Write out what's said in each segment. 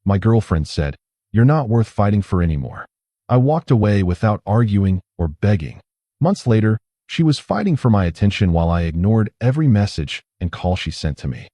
My girlfriend said, "You're not worth fighting for anymore." I walked away without arguing or begging. Months later, she was fighting for my attention while I ignored every message and call she sent to me.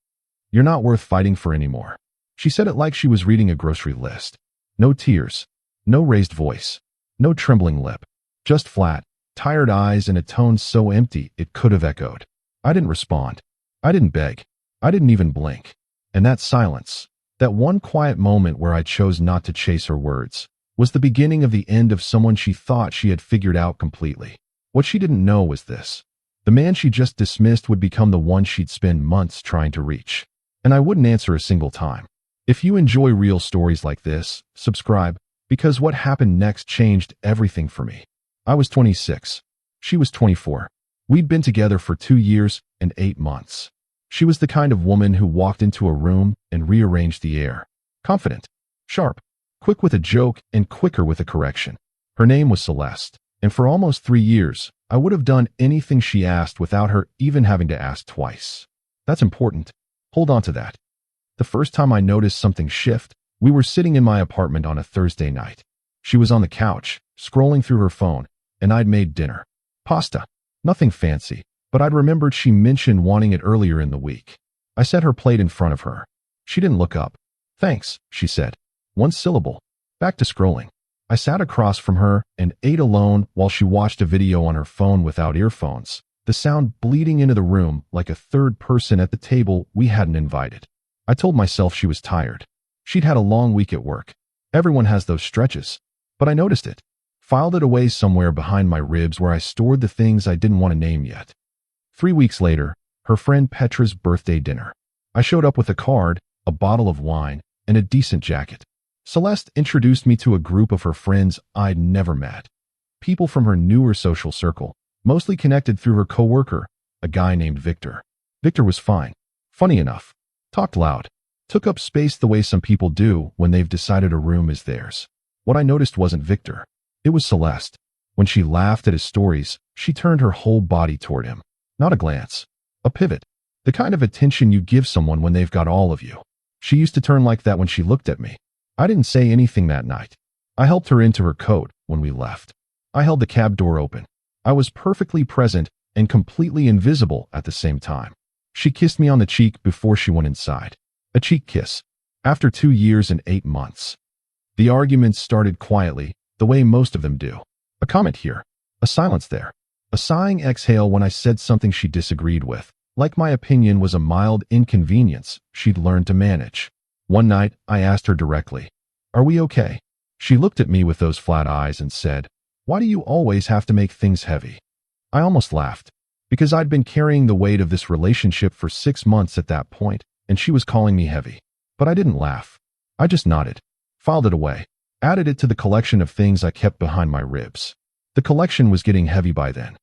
"You're not worth fighting for anymore." She said it like she was reading a grocery list. No tears, no raised voice, no trembling lip, just flat, tired eyes and a tone so empty it could have echoed. I didn't respond. I didn't beg. I didn't even blink. And that silence, that one quiet moment where I chose not to chase her words, was the beginning of the end of someone she thought she had figured out completely. What she didn't know was this: the man she just dismissed would become the one she'd spend months trying to reach. And I wouldn't answer a single time. If you enjoy real stories like this, subscribe, because what happened next changed everything for me. I was 26. She was 24. We'd been together for 2 years and 8 months. She was the kind of woman who walked into a room and rearranged the air. Confident, sharp, quick with a joke and quicker with a correction. Her name was Celeste, and for almost 3 years, I would have done anything she asked without her even having to ask twice. That's important. Hold on to that. The first time I noticed something shift, we were sitting in my apartment on a Thursday night. She was on the couch, scrolling through her phone, and I'd made dinner. Pasta. Nothing fancy, but I'd remembered she mentioned wanting it earlier in the week. I set her plate in front of her. She didn't look up. "Thanks," she said. One syllable. Back to scrolling. I sat across from her and ate alone while she watched a video on her phone without earphones, the sound bleeding into the room like a third person at the table we hadn't invited. I told myself she was tired. She'd had a long week at work. Everyone has those stretches. But I noticed it. Filed it away somewhere behind my ribs where I stored the things I didn't want to name yet. 3 weeks later, her friend Petra's birthday dinner. I showed up with a card, a bottle of wine, and a decent jacket. Celeste introduced me to a group of her friends I'd never met. People from her newer social circle, mostly connected through her coworker, a guy named Victor. Victor was fine. Funny enough. Talked loud. Took up space the way some people do when they've decided a room is theirs. What I noticed wasn't Victor. It was Celeste. When she laughed at his stories, she turned her whole body toward him. Not a glance. A pivot. The kind of attention you give someone when they've got all of you. She used to turn like that when she looked at me. I didn't say anything that night. I helped her into her coat when we left. I held the cab door open. I was perfectly present and completely invisible at the same time. She kissed me on the cheek before she went inside. A cheek kiss. After 2 years and 8 months. The arguments started quietly, the way most of them do. A comment here. A silence there. A sighing exhale when I said something she disagreed with, like my opinion was a mild inconvenience she'd learned to manage. One night, I asked her directly, "Are we okay?" She looked at me with those flat eyes and said, "Why do you always have to make things heavy?" I almost laughed, because I'd been carrying the weight of this relationship for 6 months at that point, and she was calling me heavy. But I didn't laugh. I just nodded, filed it away, added it to the collection of things I kept behind my ribs. The collection was getting heavy by then.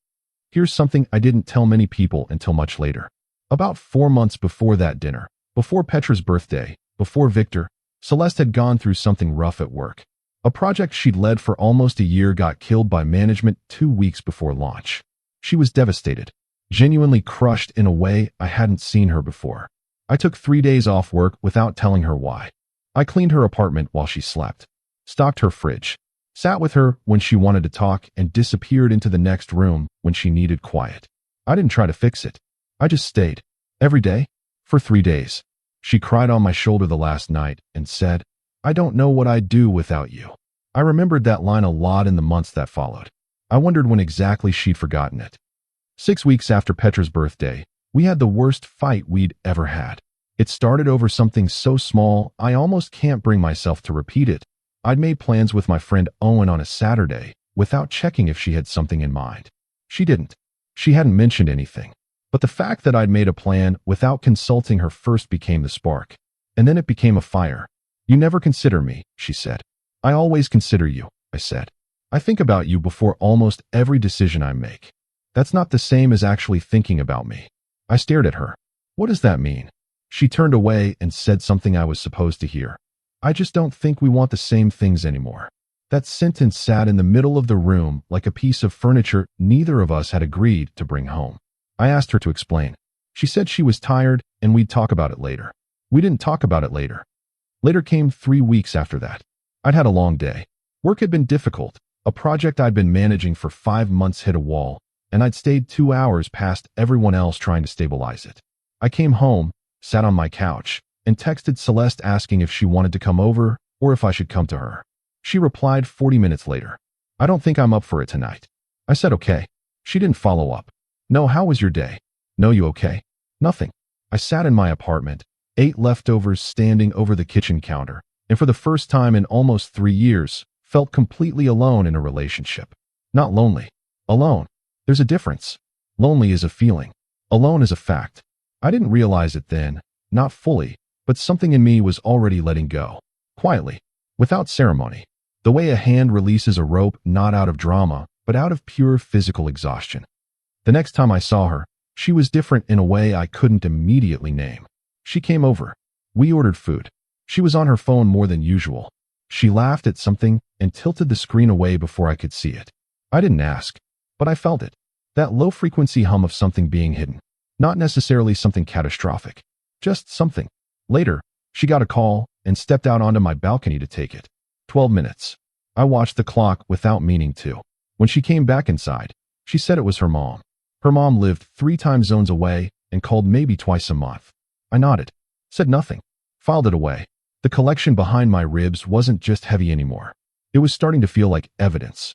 Here's something I didn't tell many people until much later. About 4 months before that dinner, before Petra's birthday, before Victor, Celeste had gone through something rough at work. A project she'd led for almost a year got killed by management 2 weeks before launch. She was devastated, genuinely crushed in a way I hadn't seen her before. I took 3 days off work without telling her why. I cleaned her apartment while she slept, stocked her fridge, sat with her when she wanted to talk, and disappeared into the next room when she needed quiet. I didn't try to fix it. I just stayed. Every day. For 3 days. She cried on my shoulder the last night and said, "I don't know what I'd do without you." I remembered that line a lot in the months that followed. I wondered when exactly she'd forgotten it. 6 weeks after Petra's birthday, we had the worst fight we'd ever had. It started over something so small I almost can't bring myself to repeat it. I'd made plans with my friend Owen on a Saturday without checking if she had something in mind. She didn't. She hadn't mentioned anything. But the fact that I'd made a plan without consulting her first became the spark. And then it became a fire. "You never consider me," she said. "I always consider you," I said. "I think about you before almost every decision I make." "That's not the same as actually thinking about me." I stared at her. "What does that mean?" She turned away and said something I was supposed to hear. "I just don't think we want the same things anymore." That sentence sat in the middle of the room like a piece of furniture neither of us had agreed to bring home. I asked her to explain. She said she was tired and we'd talk about it later. We didn't talk about it later. Later came 3 weeks after that. I'd had a long day. Work had been difficult. A project I'd been managing for 5 months hit a wall, and I'd stayed 2 hours past everyone else trying to stabilize it. I came home, sat on my couch, and texted Celeste asking if she wanted to come over or if I should come to her. She replied 40 minutes later, "I don't think I'm up for it tonight." I said okay. She didn't follow up. "No, how was your day?" "No, you okay?" "Nothing." I sat in my apartment, ate leftovers standing over the kitchen counter, and for the first time in almost 3 years, felt completely alone in a relationship. Not lonely. Alone. There's a difference. Lonely is a feeling. Alone is a fact. I didn't realize it then, not fully, but something in me was already letting go. Quietly. Without ceremony. The way a hand releases a rope not out of drama, but out of pure physical exhaustion. The next time I saw her, she was different in a way I couldn't immediately name. She came over. We ordered food. She was on her phone more than usual. She laughed at something and tilted the screen away before I could see it. I didn't ask, but I felt it. That low-frequency hum of something being hidden. Not necessarily something catastrophic. Just something. Later, she got a call and stepped out onto my balcony to take it. 12 minutes. I watched the clock without meaning to. When she came back inside, she said it was her mom. Her mom lived 3 time zones away and called maybe twice a month. I nodded. Said nothing. Filed it away. The collection behind my ribs wasn't just heavy anymore. It was starting to feel like evidence.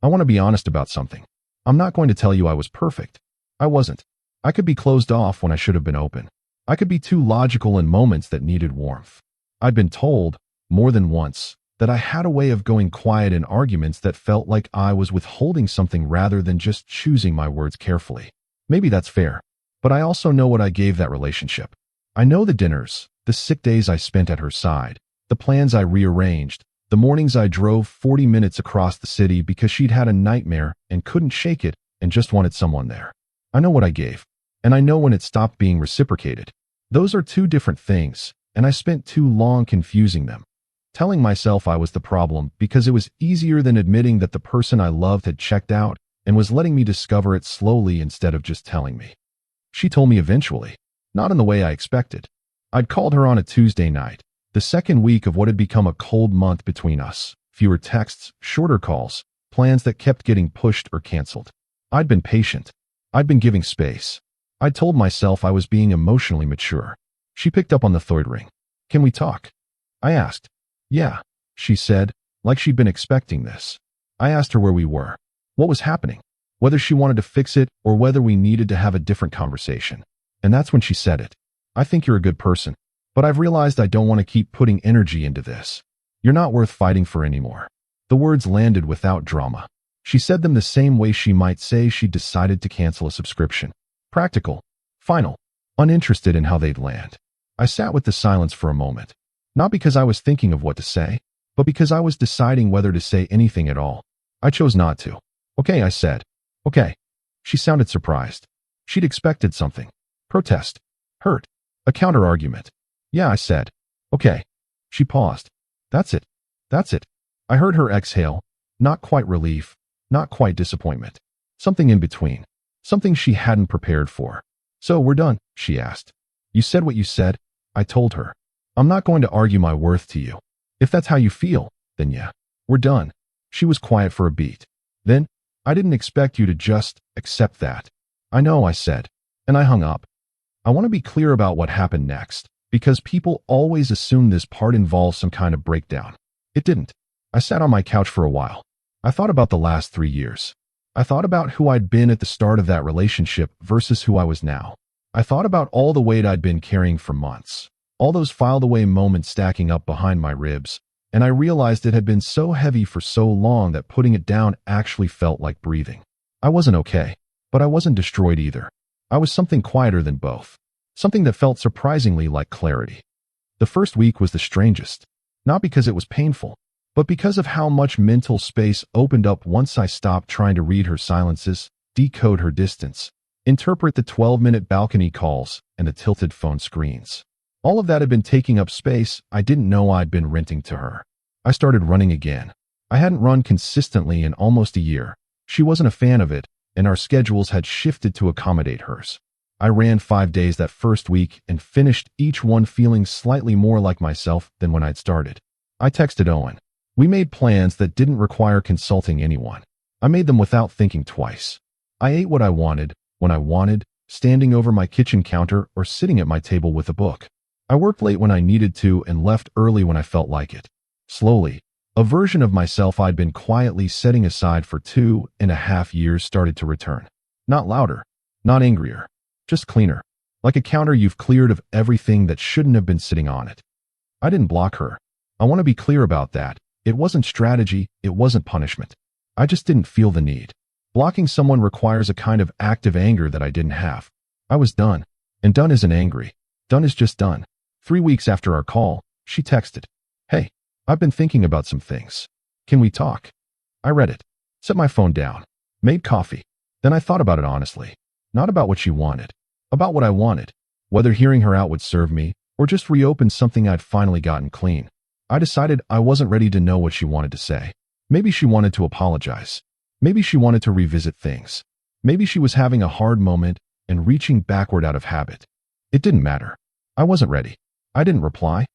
I want to be honest about something. I'm not going to tell you I was perfect. I wasn't. I could be closed off when I should have been open. I could be too logical in moments that needed warmth. I'd been told, more than once, that I had a way of going quiet in arguments that felt like I was withholding something rather than just choosing my words carefully. Maybe that's fair, but I also know what I gave that relationship. I know the dinners, the sick days I spent at her side, the plans I rearranged, the mornings I drove 40 minutes across the city because she'd had a nightmare and couldn't shake it and just wanted someone there. I know what I gave, and I know when it stopped being reciprocated. Those are 2 different things, and I spent too long confusing them. Telling myself I was the problem because it was easier than admitting that the person I loved had checked out and was letting me discover it slowly instead of just telling me. She told me eventually, not in the way I expected. I'd called her on a Tuesday night, the second week of what had become a cold month between us. Fewer texts, shorter calls, plans that kept getting pushed or canceled. I'd been patient. I'd been giving space. I told myself I was being emotionally mature. She picked up on the third ring. "Can we talk?" I asked. "Yeah," she said, like she'd been expecting this. I asked her where we were, what was happening, whether she wanted to fix it or whether we needed to have a different conversation. And that's when she said it. "I think you're a good person, but I've realized I don't want to keep putting energy into this. You're not worth fighting for anymore." The words landed without drama. She said them the same way she might say she'd decided to cancel a subscription. Practical. Final. Uninterested in how they'd land. I sat with the silence for a moment. Not because I was thinking of what to say, but because I was deciding whether to say anything at all. I chose not to. "Okay," I said. "Okay." She sounded surprised. She'd expected something. Protest. Hurt. A counter-argument. "Yeah," I said. "Okay." She paused. "That's it. That's it." I heard her exhale. Not quite relief. Not quite disappointment. Something in between. Something she hadn't prepared for. "So we're done?" she asked. "You said what you said," I told her. "I'm not going to argue my worth to you. If that's how you feel, then yeah, we're done." She was quiet for a beat. Then, "I didn't expect you to just accept that." "I know," I said, and I hung up. I want to be clear about what happened next, because people always assume this part involves some kind of breakdown. It didn't. I sat on my couch for a while. I thought about the last 3 years. I thought about who I'd been at the start of that relationship versus who I was now. I thought about all the weight I'd been carrying for months, all those filed-away moments stacking up behind my ribs, and I realized it had been so heavy for so long that putting it down actually felt like breathing. I wasn't okay, but I wasn't destroyed either. I was something quieter than both, something that felt surprisingly like clarity. The first week was the strangest, not because it was painful, but because of how much mental space opened up once I stopped trying to read her silences, decode her distance, interpret the 12-minute balcony calls and the tilted phone screens. All of that had been taking up space I didn't know I'd been renting to her. I started running again. I hadn't run consistently in almost a year. She wasn't a fan of it, and our schedules had shifted to accommodate hers. I ran 5 days that first week and finished each one feeling slightly more like myself than when I'd started. I texted Owen. We made plans that didn't require consulting anyone. I made them without thinking twice. I ate what I wanted, when I wanted, standing over my kitchen counter or sitting at my table with a book. I worked late when I needed to and left early when I felt like it. Slowly, a version of myself I'd been quietly setting aside for 2.5 years started to return. Not louder, not angrier, just cleaner, like a counter you've cleared of everything that shouldn't have been sitting on it. I didn't block her. I want to be clear about that. It wasn't strategy, it wasn't punishment. I just didn't feel the need. Blocking someone requires a kind of active anger that I didn't have. I was done. And done isn't angry. Done is just done. 3 weeks after our call, she texted, "Hey, I've been thinking about some things. Can we talk?" I read it, set my phone down, made coffee. Then I thought about it honestly. Not about what she wanted, about what I wanted, whether hearing her out would serve me or just reopen something I'd finally gotten clean. I decided I wasn't ready to know what she wanted to say. Maybe she wanted to apologize. Maybe she wanted to revisit things. Maybe she was having a hard moment and reaching backward out of habit. It didn't matter. I wasn't ready. I didn't reply.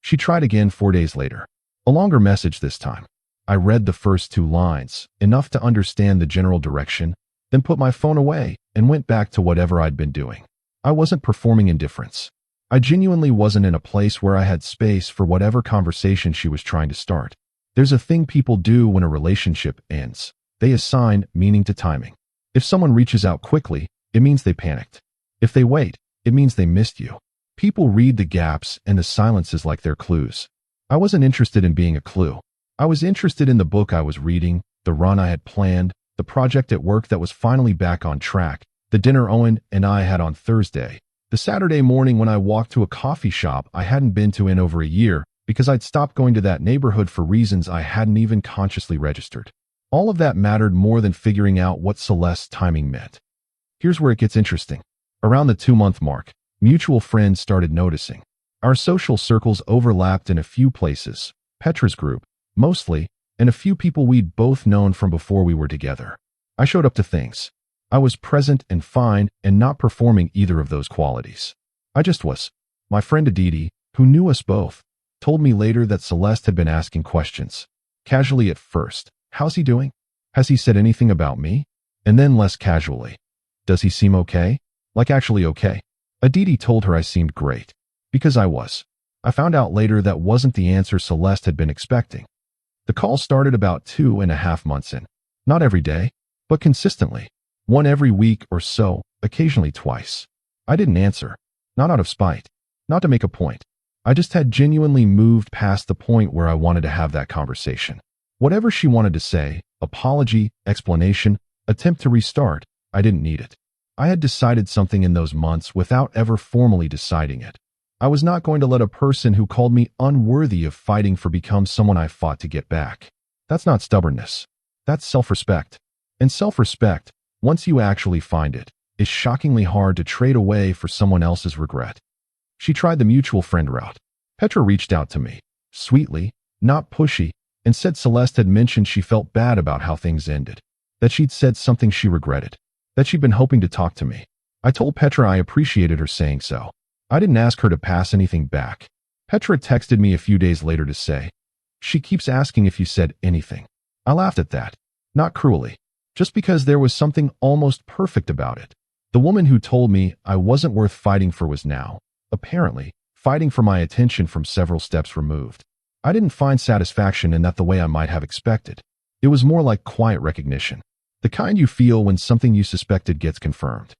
She tried again 4 days later. A longer message this time. I read the first 2 lines, enough to understand the general direction, then put my phone away and went back to whatever I'd been doing. I wasn't performing indifference. I genuinely wasn't in a place where I had space for whatever conversation she was trying to start. There's a thing people do when a relationship ends. They assign meaning to timing. If someone reaches out quickly, it means they panicked. If they wait, it means they missed you. People read the gaps and the silences like they're clues. I wasn't interested in being a clue. I was interested in the book I was reading, the run I had planned, the project at work that was finally back on track, the dinner Owen and I had on Thursday, the Saturday morning when I walked to a coffee shop I hadn't been to in over a year because I'd stopped going to that neighborhood for reasons I hadn't even consciously registered. All of that mattered more than figuring out what Celeste's timing meant. Here's where it gets interesting. Around the 2-month mark, mutual friends started noticing. Our social circles overlapped in a few places, Petra's group, mostly, and a few people we'd both known from before we were together. I showed up to things. I was present and fine and not performing either of those qualities. I just was. My friend Aditi, who knew us both, told me later that Celeste had been asking questions. Casually at first, "How's he doing? Has he said anything about me?" And then less casually, "Does he seem okay? Like actually okay?" Aditi told her I seemed great. Because I was. I found out later that wasn't the answer Celeste had been expecting. The call started about 2.5 months in. Not every day, but consistently. One every week or so, occasionally twice. I didn't answer. Not out of spite. Not to make a point. I just had genuinely moved past the point where I wanted to have that conversation. Whatever she wanted to say, apology, explanation, attempt to restart, I didn't need it. I had decided something in those months without ever formally deciding it. I was not going to let a person who called me unworthy of fighting for become someone I fought to get back. That's not stubbornness. That's self-respect. And self-respect, once you actually find it, is shockingly hard to trade away for someone else's regret. She tried the mutual friend route. Petra reached out to me, sweetly, not pushy, and said Celeste had mentioned she felt bad about how things ended, that she'd said something she regretted, that she'd been hoping to talk to me. I told Petra I appreciated her saying so. I didn't ask her to pass anything back. Petra texted me a few days later to say, "She keeps asking if you said anything." I laughed at that, not cruelly, just because there was something almost perfect about it. The woman who told me I wasn't worth fighting for was now, apparently, fighting for my attention from several steps removed. I didn't find satisfaction in that the way I might have expected. It was more like quiet recognition, the kind you feel when something you suspected gets confirmed.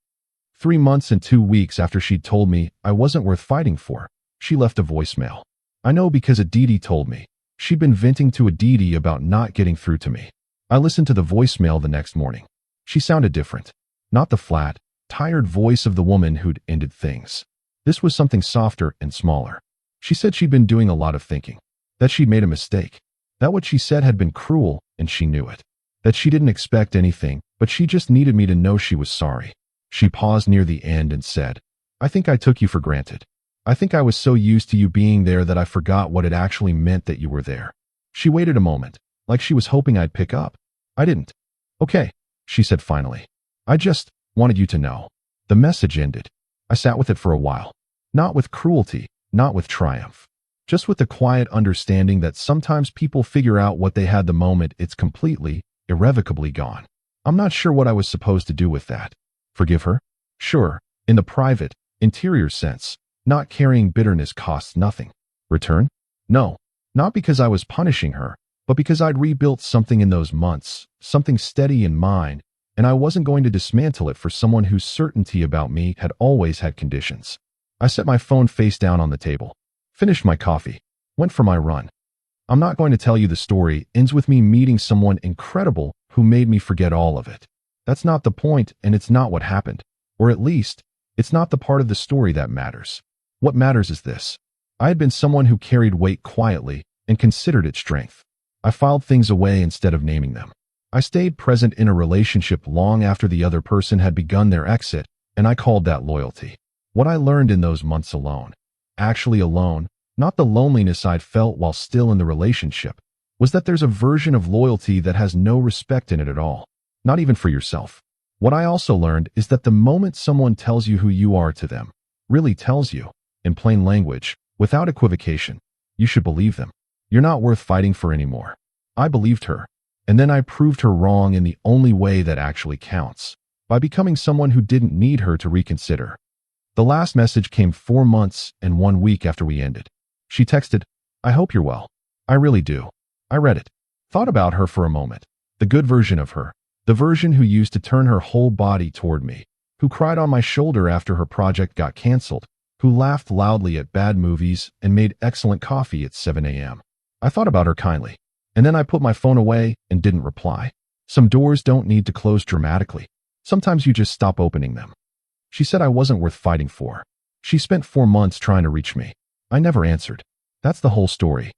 3 months and 2 weeks after she'd told me I wasn't worth fighting for, she left a voicemail. I know because Aditi told me. She'd been venting to Aditi about not getting through to me. I listened to the voicemail the next morning. She sounded different. Not the flat, tired voice of the woman who'd ended things. This was something softer and smaller. She said she'd been doing a lot of thinking. That she'd made a mistake. That what she said had been cruel, and she knew it. That she didn't expect anything, but she just needed me to know she was sorry. She paused near the end and said, "I think I took you for granted. I think I was so used to you being there that I forgot what it actually meant that you were there." She waited a moment, like she was hoping I'd pick up. I didn't. "Okay," she said finally. "I just wanted you to know." The message ended. I sat with it for a while. Not with cruelty, not with triumph. Just with the quiet understanding that sometimes people figure out what they had the moment it's completely, irrevocably gone. I'm not sure what I was supposed to do with that. Forgive her? Sure, in the private, interior sense, not carrying bitterness costs nothing. Return? No, not because I was punishing her, but because I'd rebuilt something in those months, something steady in mind, and I wasn't going to dismantle it for someone whose certainty about me had always had conditions. I set my phone face down on the table, finished my coffee, went for my run. I'm not going to tell you the story ends with me meeting someone incredible who made me forget all of it. That's not the point, and it's not what happened. Or at least, it's not the part of the story that matters. What matters is this. I had been someone who carried weight quietly and considered it strength. I filed things away instead of naming them. I stayed present in a relationship long after the other person had begun their exit, and I called that loyalty. What I learned in those months alone, actually alone, not the loneliness I'd felt while still in the relationship, was that there's a version of loyalty that has no respect in it at all, not even for yourself. What I also learned is that the moment someone tells you who you are to them, really tells you, in plain language, without equivocation, you should believe them. You're not worth fighting for anymore. I believed her, and then I proved her wrong in the only way that actually counts, by becoming someone who didn't need her to reconsider. The last message came 4 months and 1 week after we ended. She texted, "I hope you're well. I really do." I read it, thought about her for a moment, the good version of her, the version who used to turn her whole body toward me, who cried on my shoulder after her project got canceled, who laughed loudly at bad movies and made excellent coffee at 7 a.m. I thought about her kindly, and then I put my phone away and didn't reply. Some doors don't need to close dramatically. Sometimes you just stop opening them. She said I wasn't worth fighting for. She spent 4 months trying to reach me. I never answered. That's the whole story.